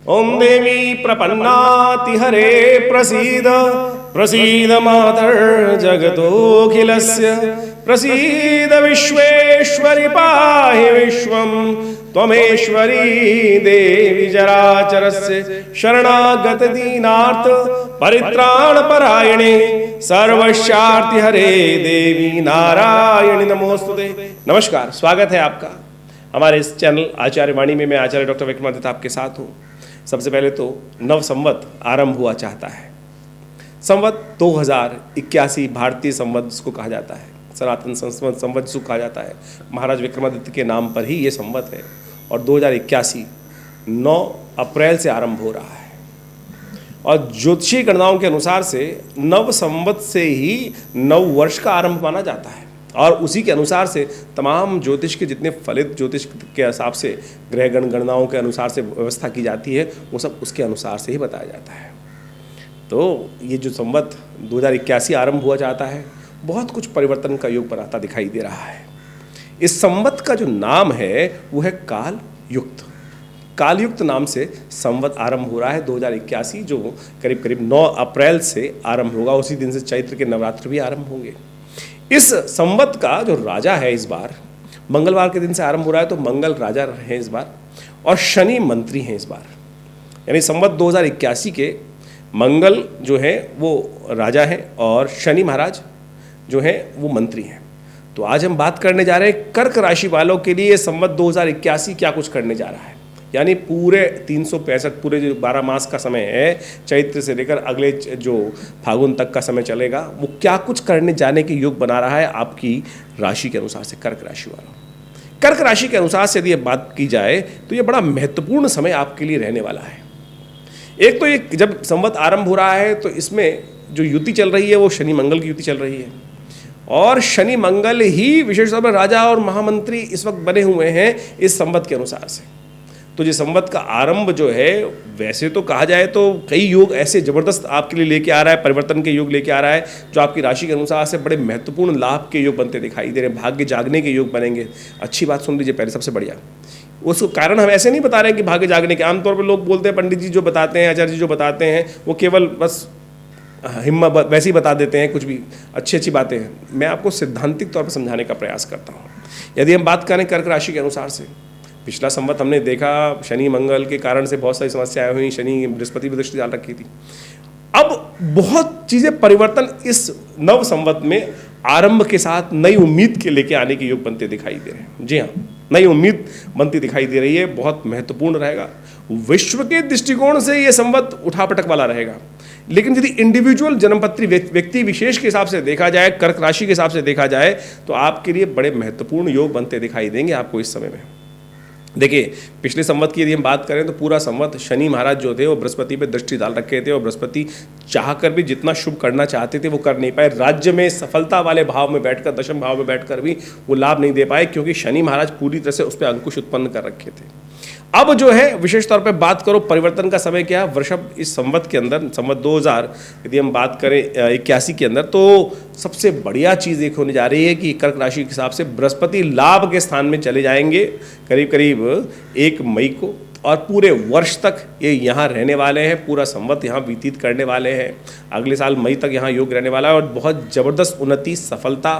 ओम देवी प्रपन्नाति हरे प्रसीद प्रसीद मातर् जगतोऽखिलस्य प्रसीद विश्वेश्वरि पाहि विश्वं त्वमेश्वरी देवी जराचरस्य शरणागत दीनार्थ परित्राण परायणे सर्वस्यार्ति हरे देवी नारायणी नमोस्तुते। नमस्कार, स्वागत है आपका हमारे इस चैनल आचार्य वाणी में। मैं आचार्य डॉक्टर विक्रमादित्य आपके साथ हूँ। सबसे पहले तो नव संवत आरंभ हुआ चाहता है। संवत 2081 भारतीय संवत जिसको कहा जाता है, सनातन संवत जिसको कहा जाता है, महाराज विक्रमादित्य के नाम पर ही ये संवत है और 2081 9 अप्रैल से आरंभ हो रहा है। और ज्योतिषीय गणनाओं के अनुसार से नव संवत से ही नव वर्ष का आरंभ माना जाता है और उसी के अनुसार से तमाम ज्योतिष के जितने फलित ज्योतिष के हिसाब से ग्रह गणनाओं के अनुसार से व्यवस्था की जाती है वो सब उसके अनुसार से ही बताया जाता है। तो ये जो संवत 2081 आरंभ हुआ जाता है, बहुत कुछ परिवर्तन का योग बनाता दिखाई दे रहा है। इस संवत का जो नाम है वो है काल युक्त। काल युक्त नाम से संवत आरंभ हो रहा है 2081, जो करीब करीब 9 अप्रैल से आरंभ होगा। उसी दिन से चैत्र के नवरात्र भी आरंभ होंगे। इस संवत का जो राजा है इस बार मंगलवार के दिन से आरंभ हो रहा है, तो मंगल राजा हैं इस बार और शनि मंत्री हैं इस बार। यानी संवत 2081 के मंगल जो है वो राजा हैं और शनि महाराज जो हैं वो मंत्री हैं। तो आज हम बात करने जा रहे हैं कर्क राशि वालों के लिए संवत 2081 क्या कुछ करने जा रहा है। यानी पूरे 365 पूरे जो 12 मास का समय है, चैत्र से लेकर अगले जो फागुन तक का समय चलेगा, वो क्या कुछ करने जाने के योग बना रहा है आपकी राशि के अनुसार से। कर्क राशि वालों, कर्क राशि के अनुसार से यदि बात की जाए तो ये बड़ा महत्वपूर्ण समय आपके लिए रहने वाला है। एक तो ये जब संवत आरंभ हो रहा है तो इसमें जो युति चल रही है वो शनि मंगल की युति चल रही है और शनि मंगल ही विशेष तौर पर राजा और महामंत्री इस वक्त बने हुए हैं इस संवत के अनुसार से। तो ये संवत का आरंभ जो है, वैसे तो कहा जाए तो कई योग ऐसे जबरदस्त आपके लिए लेके आ रहा है, परिवर्तन के योग लेके आ रहा है जो आपकी राशि के अनुसार से बड़े महत्वपूर्ण लाभ के योग बनते दिखाई दे रहे हैं। भाग्य जागने के योग बनेंगे। अच्छी बात सुन लीजिए पहले, सबसे बढ़िया उसको कारण हम ऐसे नहीं बता रहे हैं कि भाग्य जागने के। आमतौर पर लोग बोलते हैं, पंडित जी जो बताते हैं, आचार्य जी जो बताते हैं, वो केवल बस हिम्मत वैसे ही बता देते हैं, कुछ भी अच्छी बातें हैं। मैं आपको सिद्धांतिक तौर पर समझाने का प्रयास करता हूँ। यदि हम बात करें कर्क राशि के अनुसार से, पिछला संवत हमने देखा शनि मंगल के कारण से बहुत सारी समस्याएं हुई, शनि बृहस्पति भी दृष्टि डाल रखी थी। अब बहुत चीज़ें परिवर्तन इस नव संवत में आरंभ के साथ नई उम्मीद के लेके आने के योग बनते दिखाई दे रहे हैं। जी हाँ, नई उम्मीद बनती दिखाई दे रही है, बहुत महत्वपूर्ण रहेगा। विश्व के दृष्टिकोण से ये संवत उठापटक वाला रहेगा, लेकिन यदि इंडिविजुअल जन्मपत्री व्यक्ति विशेष के हिसाब से देखा जाए, कर्क राशि के हिसाब से देखा जाए, तो आपके लिए बड़े महत्वपूर्ण योग बनते दिखाई देंगे आपको इस समय में। देखिए, पिछले संवत की यदि हम बात करें तो पूरा संवत शनि महाराज जो थे वो बृहस्पति पे दृष्टि डाल रखे थे और बृहस्पति चाहकर भी जितना शुभ करना चाहते थे वो कर नहीं पाए। राज्य में सफलता वाले भाव में बैठकर, दशम भाव में बैठकर भी वो लाभ नहीं दे पाए, क्योंकि शनि महाराज पूरी तरह से उस पर अंकुश उत्पन्न कर रखे थे। अब जो है विशेष तौर पे बात करो परिवर्तन का समय क्या है। वृषभ इस संवत के अंदर, संवत 2000 यदि हम बात करें 81 के अंदर, तो सबसे बढ़िया चीज़ एक होने जा रही है कि कर्क राशि के हिसाब से बृहस्पति लाभ के स्थान में चले जाएंगे करीब करीब 1 मई को, और पूरे वर्ष तक ये यहाँ रहने वाले हैं। पूरा संवत यहाँ व्यतीत करने वाले हैं। अगले साल मई तक यहाँ योग रहने वाला है और बहुत ज़बरदस्त उन्नति, सफलता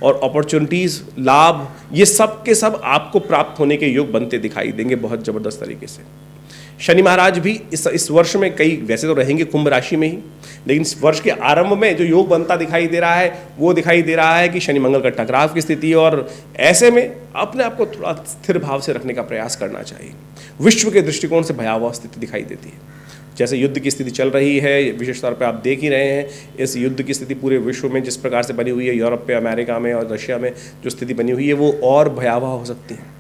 और अपॉर्चुनिटीज़, लाभ, ये सब के सब आपको प्राप्त होने के योग बनते दिखाई देंगे बहुत ज़बरदस्त तरीके से। शनि महाराज भी इस वर्ष में कई वैसे तो रहेंगे कुंभ राशि में ही, लेकिन इस वर्ष के आरंभ में जो योग बनता दिखाई दे रहा है वो दिखाई दे रहा है कि शनि मंगल का टकराव की स्थिति, और ऐसे में अपने आप को थोड़ा स्थिर भाव से रखने का प्रयास करना चाहिए। विश्व के दृष्टिकोण से भयावह स्थिति दिखाई देती है। जैसे युद्ध की स्थिति चल रही है, विशेष तौर पर आप देख ही रहे हैं इस युद्ध की स्थिति पूरे विश्व में जिस प्रकार से बनी हुई है, यूरोप पे, अमेरिका में और रशिया में जो स्थिति बनी हुई है वो और भयावह हो सकती है।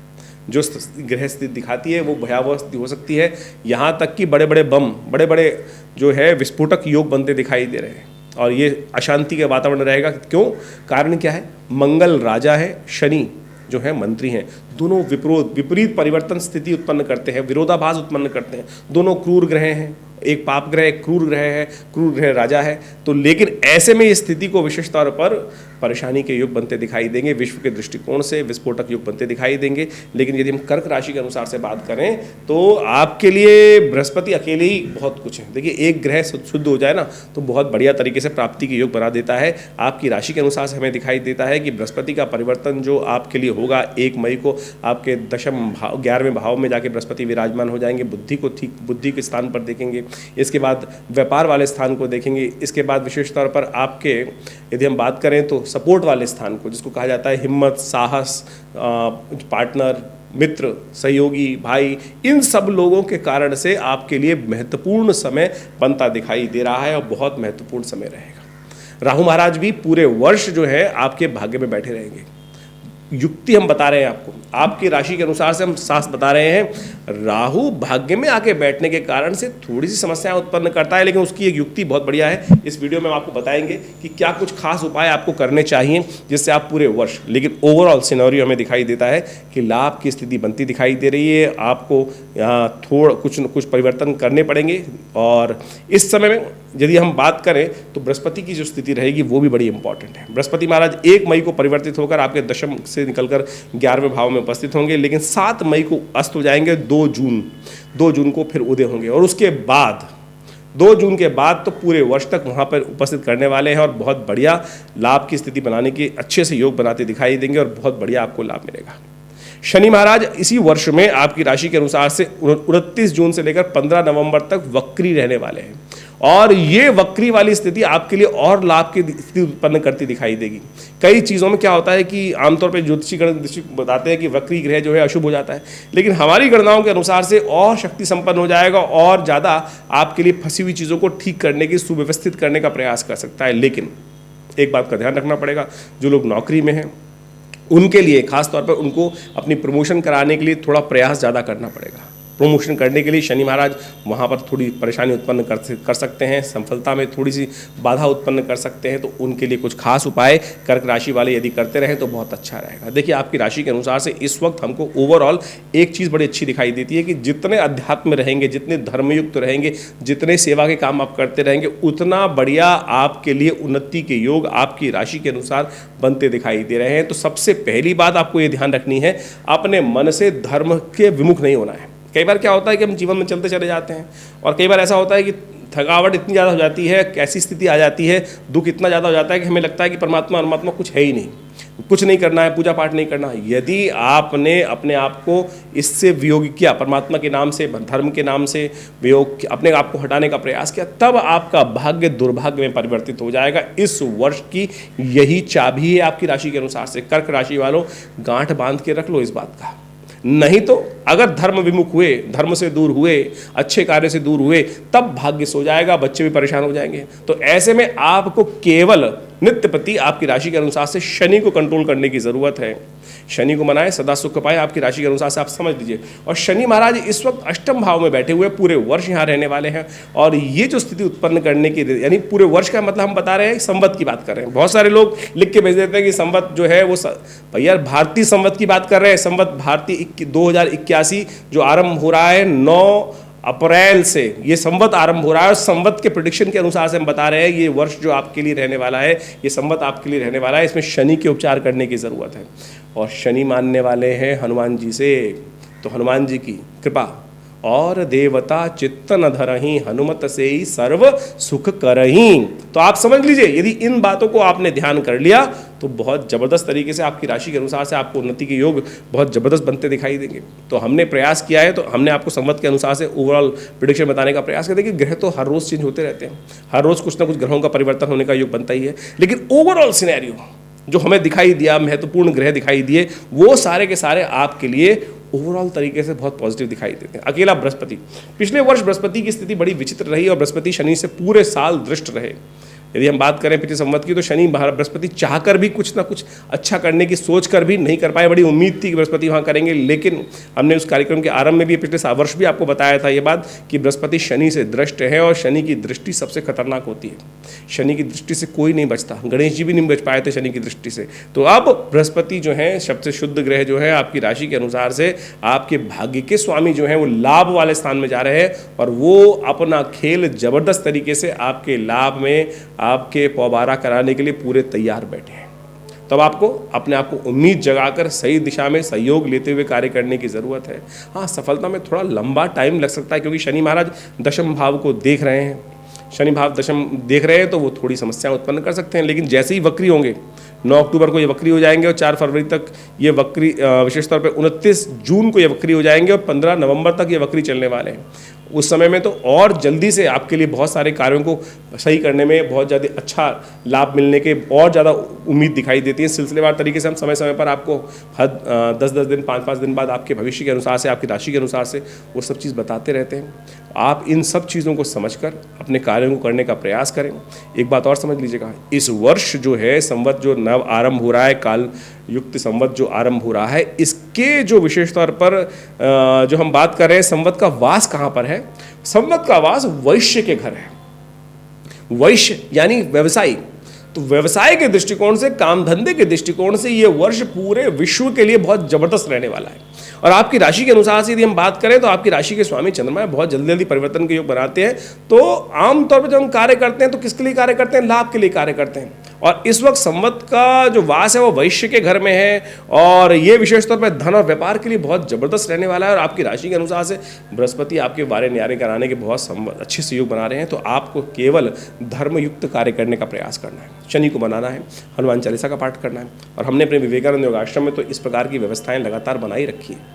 जो ग्रह स्थिति दिखाती है वो भयावह स्थिति हो सकती है। यहाँ तक कि बड़े बड़े बम, बड़े बड़े जो है विस्फोटक योग बनते दिखाई दे रहे हैं और ये अशांति का वातावरण रहेगा। क्यों? कारण क्या है? मंगल राजा है, शनि जो है मंत्री हैं। दोनों विपरीत परिवर्तन स्थिति उत्पन्न करते हैं, विरोधाभास उत्पन्न करते हैं। दोनों क्रूर ग्रह हैं, एक पाप ग्रह, एक क्रूर ग्रह है, क्रूर ग्रह राजा है। तो लेकिन ऐसे में इस स्थिति को विशेष तौर पर परेशानी के योग बनते दिखाई देंगे, विश्व के दृष्टिकोण से विस्फोटक योग बनते दिखाई देंगे। लेकिन यदि हम कर्क राशि के अनुसार से बात करें तो आपके लिए बृहस्पति अकेले ही बहुत कुछ है। देखिए, एक ग्रह शुद्ध हो जाए ना तो बहुत बढ़िया तरीके से प्राप्ति के योग बना देता है। आपकी राशि के अनुसार से हमें दिखाई देता है कि बृहस्पति का परिवर्तन जो आपके लिए होगा 1 मई को, आपके दशम भाव 11वें भाव में जाके बृहस्पति विराजमान हो जाएंगे। बुद्धि के स्थान पर देखेंगे, इसके बाद व्यापार वाले स्थान को देखेंगे, इसके बाद विशेष तौर पर आपके यदि हम बात करें तो सपोर्ट वाले स्थान को, जिसको कहा जाता है हिम्मत, साहस, पार्टनर, मित्र, सहयोगी, भाई, इन सब लोगों के कारण से आपके लिए महत्वपूर्ण समय बनता दिखाई दे रहा है और बहुत महत्वपूर्ण समय रहेगा। राहु महाराज भी पूरे वर्ष जो है आपके भाग्य में बैठे रहेंगे। युक्ति हम बता रहे हैं आपको, आपकी राशि के अनुसार से हम शास्त्र बता रहे हैं। राहु भाग्य में आके बैठने के कारण से थोड़ी सी समस्याएं उत्पन्न करता है, लेकिन उसकी एक युक्ति बहुत बढ़िया है। इस वीडियो में हम आपको बताएंगे कि क्या कुछ खास उपाय आपको करने चाहिए जिससे आप पूरे वर्ष, लेकिन ओवरऑल सिनेरियो हमें दिखाई देता है कि लाभ की स्थिति बनती दिखाई दे रही है। आपको थोड़ा कुछ परिवर्तन करने पड़ेंगे। और इस समय में यदि हम बात करें तो बृहस्पति की जो स्थिति रहेगी वो भी बड़ी इंपॉर्टेंट है। बृहस्पति महाराज 1 मई को परिवर्तित होकर आपके दशम से निकलकर 11वें भाव में उपस्थित होंगे, लेकिन 7 मई को अस्त हो जाएंगे। 2 जून को फिर उदय होंगे और उसके बाद 2 जून के बाद तो पूरे वर्ष तक वहाँ पर उपस्थित करने वाले हैं और बहुत बढ़िया लाभ की स्थिति बनाने के अच्छे से योग बनाते दिखाई देंगे और बहुत बढ़िया आपको लाभ मिलेगा। शनि महाराज इसी वर्ष में आपकी राशि के अनुसार से 29 जून से लेकर 15 नवंबर तक वक्री रहने वाले हैं और ये वक्री वाली स्थिति आपके लिए और लाभ की स्थिति उत्पन्न करती दिखाई देगी। कई चीज़ों में क्या होता है कि आमतौर पर ज्योतिषी बताते हैं कि वक्री ग्रह जो है अशुभ हो जाता है, लेकिन हमारी गणनाओं के अनुसार से और शक्ति संपन्न हो जाएगा और ज़्यादा आपके लिए फंसी हुई चीज़ों को ठीक करने की, सुव्यवस्थित करने का प्रयास कर सकता है। लेकिन एक बात का ध्यान रखना पड़ेगा, जो लोग नौकरी में हैं उनके लिए खास तौर पर उनको अपनी प्रमोशन कराने के लिए थोड़ा प्रयास ज़्यादा करना पड़ेगा। प्रमोशन करने के लिए शनि महाराज वहाँ पर थोड़ी परेशानी उत्पन्न कर सकते हैं, सफलता में थोड़ी सी बाधा उत्पन्न कर सकते हैं। तो उनके लिए कुछ खास उपाय कर्क राशि वाले यदि करते रहें तो बहुत अच्छा रहेगा। देखिए, आपकी राशि के अनुसार से इस वक्त हमको ओवरऑल एक चीज़ बड़ी अच्छी दिखाई देती है कि जितने अध्यात्म में रहेंगे, जितने धर्मयुक्त रहेंगे, जितने सेवा के काम आप करते रहेंगे, उतना बढ़िया आपके लिए उन्नति के योग आपकी राशि के अनुसार बनते दिखाई दे रहे हैं। तो सबसे पहली बात आपको ये ध्यान रखनी है, अपने मन से धर्म के विमुख नहीं होना है। कई बार क्या होता है कि हम जीवन में चलते चले जाते हैं और कई बार ऐसा होता है कि थकावट इतनी ज़्यादा हो जाती है, कैसी स्थिति आ जाती है, दुख इतना ज़्यादा हो जाता है कि हमें लगता है कि परमात्मा कुछ है ही नहीं, कुछ नहीं करना है, पूजा पाठ नहीं करना है। यदि आपने अपने आप को इससे वियोग किया, परमात्मा के नाम से, धर्म के नाम से वियोग, अपने आप को हटाने का प्रयास किया, तब आपका भाग्य दुर्भाग्य में परिवर्तित हो जाएगा। इस वर्ष की यही चाबी है आपकी राशि के अनुसार से। कर्क राशि वालों, गांठ बांध के रख लो इस बात का। नहीं तो अगर धर्म विमुख हुए, धर्म से दूर हुए, अच्छे कार्य से दूर हुए, तब भाग्य सो जाएगा, बच्चे भी परेशान हो जाएंगे। तो ऐसे में आपको केवल नित्यपति आपकी राशि के अनुसार से शनि को कंट्रोल करने की जरूरत है। शनि को मनाएं, सदा सुख पाए, आपकी राशि के अनुसार से आप समझ लीजिए। और शनि महाराज इस वक्त अष्टम भाव में बैठे हुए पूरे वर्ष यहाँ रहने वाले हैं और ये जो स्थिति उत्पन्न करने की, यानी पूरे वर्ष का मतलब हम बता रहे हैं, संवत की बात कर रहे हैं। बहुत सारे लोग लिख के भेज देते हैं कि संवत जो है वो भैया भारतीय संवत की बात कर रहे हैं। संवत भारतीय 2081 जो आरंभ हो रहा है 9 अप्रैल से ये संवत आरंभ हो रहा है और संवत के प्रेडिक्शन के अनुसार से हम बता रहे हैं ये वर्ष जो आपके लिए रहने वाला है, ये संवत आपके लिए रहने वाला है, इसमें शनि के उपचार करने की ज़रूरत है। और शनि मानने वाले हैं हनुमान जी से, तो हनुमान जी की कृपा और देवता चित्त न धरहीं, हनुमत से ही सर्व सुख करहीं। तो आप समझ लीजिए, यदि इन बातों को आपने ध्यान कर लिया तो बहुत ज़बरदस्त तरीके से आपकी राशि के अनुसार से आपको उन्नति के योग बहुत ज़बरदस्त बनते दिखाई देंगे। तो हमने प्रयास किया है, तो हमने आपको संवत के अनुसार से ओवरऑल प्रेडिक्शन बताने का प्रयास किया। देखिए, ग्रह तो हर रोज़ चेंज होते रहते हैं, हर रोज़ कुछ ना कुछ ग्रहों का परिवर्तन होने का योग बनता ही है, लेकिन ओवरऑल सिनेरियो जो हमें दिखाई दिया, महत्वपूर्ण ग्रह दिखाई दिए, वो सारे के सारे आपके लिए ओवरऑल तरीके से बहुत पॉजिटिव दिखाई देते हैं। अकेला बृहस्पति, पिछले वर्ष बृहस्पति की स्थिति बड़ी विचित्र रही और बृहस्पति शनि से पूरे साल दृष्ट रहे यदि हम बात करें पिछले संवत की, तो शनि बृहस्पति चाहकर भी कुछ ना कुछ अच्छा करने की सोच कर भी नहीं कर पाए। बड़ी उम्मीद थी कि बृहस्पति वहाँ करेंगे, लेकिन हमने उस कार्यक्रम के आरंभ में भी पिछले वर्ष भी आपको बताया था ये बात कि बृहस्पति शनि से दृष्ट है और शनि की दृष्टि सबसे खतरनाक होती है। शनि की दृष्टि से कोई नहीं बचता, गणेश जी भी नहीं बच पाए थे शनि की दृष्टि से। तो अब बृहस्पति जो है सबसे शुद्ध ग्रह जो है आपकी राशि के अनुसार से आपके भाग्य के स्वामी जो है वो लाभ वाले स्थान में जा रहे हैं और वो अपना खेल जबरदस्त तरीके से आपके लाभ में आपके पौबारा कराने के लिए पूरे तैयार बैठे हैं। तब आपको अपने आप को उम्मीद जगाकर सही दिशा में सहयोग लेते हुए कार्य करने की ज़रूरत है। हाँ, सफलता में थोड़ा लंबा टाइम लग सकता है क्योंकि शनि महाराज दशम भाव को देख रहे हैं। शनि भाव दशम देख रहे हैं तो वो थोड़ी समस्या उत्पन्न कर सकते हैं, लेकिन जैसे ही वक्री होंगे 9 अक्टूबर को ये वक्री हो जाएंगे और 4 फरवरी तक ये वक्री, विशेष तौर पे 29 जून को ये वक्री हो जाएंगे और 15 नवंबर तक ये वक्री चलने वाले हैं। उस समय में तो और जल्दी से आपके लिए बहुत सारे कार्यों को सही करने में बहुत ज़्यादा अच्छा लाभ मिलने के और ज़्यादा उम्मीद दिखाई देती है। सिलसिलेवार तरीके से हम समय समय पर आपको हर 10-10 दिन 5-5 दिन बाद आपके भविष्य के अनुसार से, आपकी राशि के अनुसार से वो सब चीज़ बताते रहते हैं। आप इन सब चीज़ों को समझकर अपने कार्यों को करने का प्रयास करें। एक बात और समझ लीजिएगा, इस वर्ष जो है संवत जो नव आरंभ हो रहा है, काल युक्त संवत जो आरंभ हो रहा है, इसके जो विशेष तौर पर जो हम बात कर रहे हैं, संवत का वास कहाँ पर है? संवत का वास वैश्य के घर है। वैश्य यानी व्यवसायी। तो व्यवसाय के दृष्टिकोण से, काम धंधे के दृष्टिकोण से ये वर्ष पूरे विश्व के लिए बहुत जबरदस्त रहने वाला है। और आपकी राशि के अनुसार से यदि हम बात करें तो आपकी राशि के स्वामी चंद्रमा बहुत जल्दी जल्दी परिवर्तन के योग बनाते हैं। तो आमतौर पर जब हम कार्य करते हैं तो किसके लिए कार्य करते हैं? लाभ के लिए कार्य करते हैं। और इस वक्त संवत का जो वास है वो वैश्य के घर में है और ये विशेष तौर पर धन और व्यापार के लिए बहुत जबरदस्त रहने वाला है। और आपकी राशि के अनुसार से बृहस्पति आपके बारे न्यारे कराने के बहुत अच्छे सहयोग बना रहे हैं। तो आपको केवल धर्मयुक्त कार्य करने का प्रयास करना है, शनि को मनाना है, हनुमान चालीसा का पाठ करना है। और हमने अपने विवेकानंद योग आश्रम में तो इस प्रकार की व्यवस्थाएं लगातार बनाई रखी है।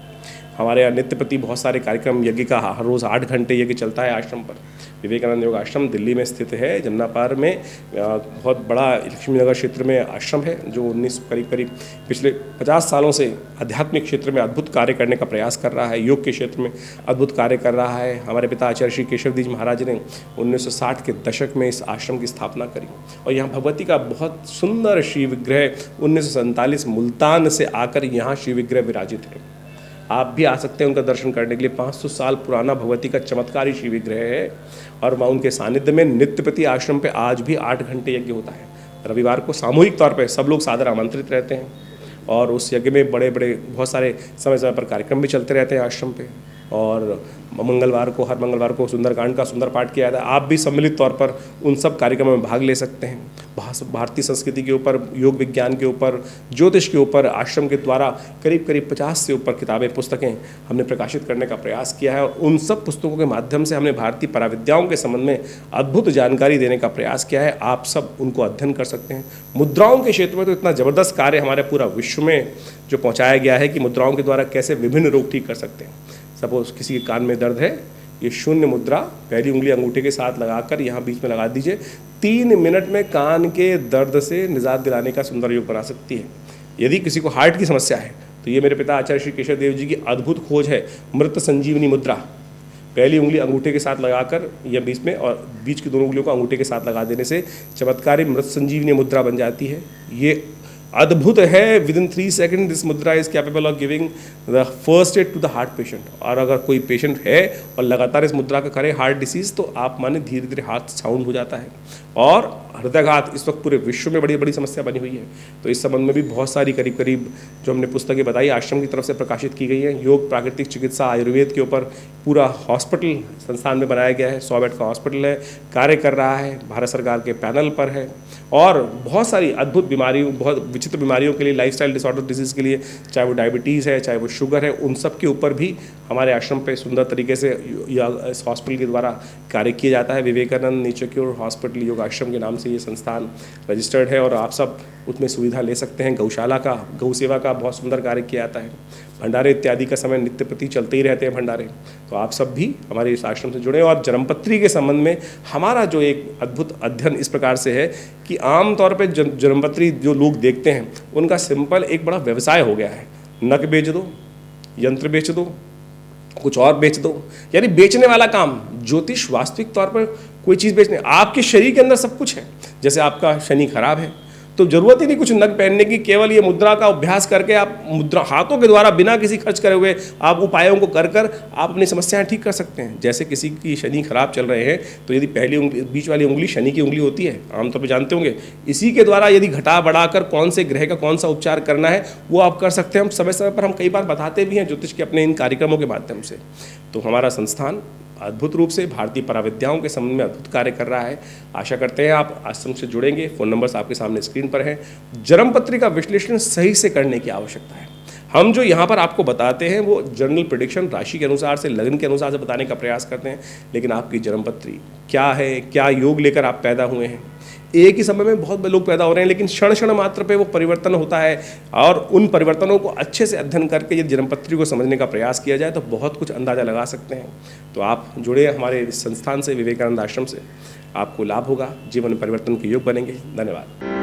हमारे यहाँ नित्य प्रति बहुत सारे कार्यक्रम, यज्ञ का हर रोज़ 8 घंटे यज्ञ चलता है आश्रम पर। विवेकानंद योग आश्रम दिल्ली में स्थित है, जमुना पार में बहुत बड़ा लक्ष्मी नगर क्षेत्र में आश्रम है जो 19 करीब पिछले 50 सालों से आध्यात्मिक क्षेत्र में अद्भुत कार्य करने का प्रयास कर रहा है, योग के क्षेत्र में अद्भुत कार्य कर रहा है। हमारे पिता आचार्य श्री केशवदीज महाराज ने 1960 के दशक में इस आश्रम की स्थापना करी और यहाँ भगवती का बहुत सुंदर श्री विग्रह 1947 मुल्तान से आकर यहाँ श्री विग्रह विराजित है। आप भी आ सकते हैं उनका दर्शन करने के लिए। 500 साल पुराना भगवती का चमत्कारी श्री विग्रह है और वहाँ उनके सानिध्य में नित्य प्रति आश्रम पे आज भी 8 घंटे यज्ञ होता है। रविवार को सामूहिक तौर पे सब लोग सादर आमंत्रित रहते हैं और उस यज्ञ में बड़े बड़े बहुत सारे समय समय पर कार्यक्रम भी चलते रहते हैं आश्रम पे। और मंगलवार को, हर मंगलवार को सुंदरकांड का सुंदर पाठ किया जाता है। आप भी सम्मिलित तौर पर उन सब कार्यक्रमों में भाग ले सकते हैं। भारतीय संस्कृति के ऊपर, योग विज्ञान के ऊपर, ज्योतिष के ऊपर आश्रम के द्वारा करीब 50 से ऊपर किताबें, पुस्तकें हमने प्रकाशित करने का प्रयास किया है और उन सब पुस्तकों के माध्यम से हमने भारतीय पराविद्याओं के संबंध में अद्भुत जानकारी देने का प्रयास किया है। आप सब उनको अध्ययन कर सकते हैं। मुद्राओं के क्षेत्र में तो इतना ज़बरदस्त कार्य हमारे पूरा विश्व में जो पहुँचाया गया है कि मुद्राओं के द्वारा कैसे विभिन्न रोग ठीक कर सकते हैं। सपोज किसी के कान में दर्द है, ये शून्य मुद्रा पहली उंगली अंगूठे के साथ लगाकर यहाँ बीच में लगा दीजिए, 3 मिनट में कान के दर्द से निजात दिलाने का सुंदर योग बना सकती है। यदि किसी को हार्ट की समस्या है तो ये मेरे पिता आचार्य श्री केशव देव जी की अद्भुत खोज है, मृत संजीवनी मुद्रा। पहली उंगली अंगूठे के साथ लगाकर या बीच में और बीच की दोनों उंगलियों को अंगूठे के साथ लगा देने से चमत्कारी मृत संजीवनी मुद्रा बन जाती है। ये अद्भुत है। Within 3 second this mudra is capable of giving the first aid to the heart patient. और अगर कोई पेशेंट है और लगातार इस मुद्रा का करे हार्ट डिसीज, तो आप माने धीरे धीरे हार्ट साउंड हो जाता है। और हृदयाघात इस वक्त पूरे विश्व में बड़ी बड़ी समस्या बनी हुई है। तो इस संबंध में भी बहुत सारी करीब जो हमने पुस्तकें बताई आश्रम की तरफ से प्रकाशित की गई हैं। योग, प्राकृतिक चिकित्सा, आयुर्वेद के ऊपर पूरा हॉस्पिटल संस्थान में बनाया गया है। 100 बेड का हॉस्पिटल है, कार्य कर रहा है, भारत सरकार के पैनल पर है। और बहुत सारी अद्भुत बीमारियों, बहुत विचित्र बीमारियों के लिए, लाइफस्टाइल डिसऑर्डर डिजीज़ के लिए, चाहे वो डायबिटीज़ है, चाहे वो शुगर है, उन सब के ऊपर भी हमारे आश्रम पे सुंदर तरीके से इस हॉस्पिटल के द्वारा कार्य किया जाता है। विवेकानंद नेचर क्योर हॉस्पिटल योग आश्रम के नाम से ये संस्थान रजिस्टर्ड है और आप सब उसमें सुविधा ले सकते हैं। गौशाला का, गौ सेवा का बहुत सुंदर कार्य किया जाता है। भंडारे इत्यादि का समय नित्य प्रति चलते ही रहते हैं भंडारे। तो आप सब भी हमारे इस आश्रम से जुड़े। और जन्मपत्री के संबंध में हमारा जो एक अद्भुत अध्ययन इस प्रकार से है कि आमतौर पर जन्मपत्री जो लोग देखते हैं उनका सिंपल एक बड़ा व्यवसाय हो गया है। नक बेच दो, यंत्र बेच दो, कुछ और बेच दो, यानी बेचने वाला काम, ज्योतिष वास्तविक तौर पर कोई चीज़ बेचने, आपके शरीर के अंदर सब कुछ है। जैसे आपका शनि खराब है तो जरूरत ही नहीं कुछ नग पहनने की, केवल ये मुद्रा का अभ्यास करके आप मुद्रा हाथों के द्वारा बिना किसी खर्च करे हुए आप उपायों को कर कर आप अपनी समस्याएं ठीक कर सकते हैं। जैसे किसी की शनि खराब चल रहे हैं तो यदि पहली उंगली, बीच वाली उंगली शनि की उंगली होती है, आमतौर पर जानते होंगे, इसी के द्वारा यदि घटा बढ़ाकर कौन से ग्रह का कौन सा उपचार करना है वो आप कर सकते हैं। हम समय समय पर हम कई बार बताते भी हैं ज्योतिष के अपने इन कार्यक्रमों के माध्यम से। तो हमारा संस्थान अद्भुत रूप से भारतीय पराविद्याओं के संबंध में अद्भुत कार्य कर रहा है। आशा करते हैं आप आश्रम से जुड़ेंगे। फ़ोन नंबर्स आपके सामने स्क्रीन पर हैं। जन्म पत्री का विश्लेषण सही से करने की आवश्यकता है। हम जो यहाँ पर आपको बताते हैं वो जनरल प्रेडिक्शन राशि के अनुसार से, लग्न के अनुसार से बताने का प्रयास करते हैं, लेकिन आपकी जन्म पत्री क्या है, क्या योग लेकर आप पैदा हुए हैं। एक ही समय में बहुत लोग पैदा हो रहे हैं, लेकिन क्षण क्षण मात्र पे वो परिवर्तन होता है, और उन परिवर्तनों को अच्छे से अध्ययन करके यदि जन्मपत्री को समझने का प्रयास किया जाए तो बहुत कुछ अंदाज़ा लगा सकते हैं। तो आप जुड़े हमारे संस्थान से, विवेकानंद आश्रम से, आपको लाभ होगा, जीवन परिवर्तन के योग बनेंगे। धन्यवाद।